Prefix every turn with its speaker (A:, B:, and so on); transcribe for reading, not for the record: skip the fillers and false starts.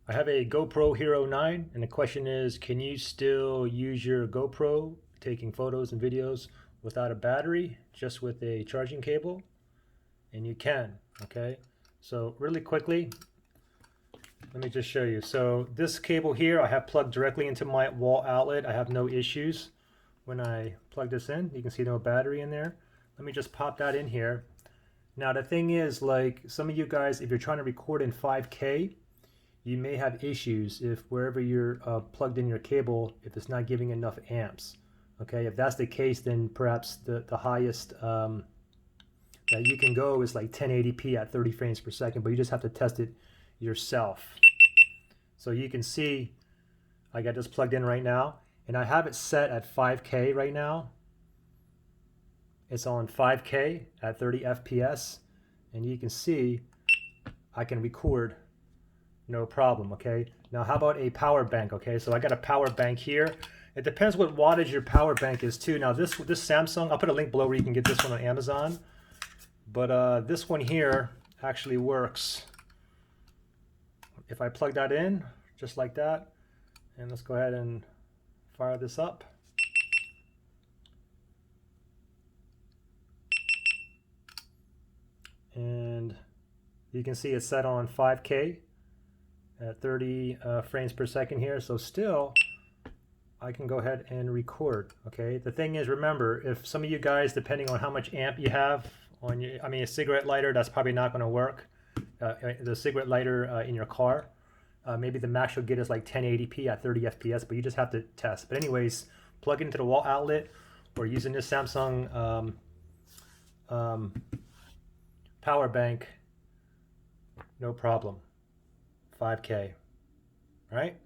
A: I have a GoPro Hero 9, and the question is, can you still use your GoPro taking photos and videos without a battery, just with a charging cable? And you can, okay? So really quickly, let me just show you. So this cable here, I have plugged directly into my wall outlet. I have no issues when I plug this in. You can see no battery in there. Let me just pop that in here. Now the thing is, like some of you guys, if you're trying to record in 5K, you may have issues if wherever you're plugged in your cable, if it's not giving enough amps. Okay, if that's the case, then perhaps the highest that you can go is like 1080p at 30 frames per second, but you just have to test it yourself. So you can see I got this plugged in right now, and I have it set at 5K right now. It's on 5K at 30 FPS, and you can see I can record no problem. Okay, now how about a power bank? Okay, so I got a power bank here. It depends what wattage your power bank is too. Now this Samsung, I'll put a link below where you can get this one on Amazon, but this one here actually works. If I plug that in just like that, and let's go ahead and fire this up. And you can see it's set on 5K at 30 frames per second here. So still, I can go ahead and record. Okay. The thing is, remember, if some of you guys, depending on how much amp you have on your, I mean, a cigarette lighter, that's probably not going to work. The cigarette lighter in your car, maybe the max you'll get is like 1080p at 30 FPS, but you just have to test. But anyways, plug it into the wall outlet or using this Samsung power bank, no problem. 5K. All right.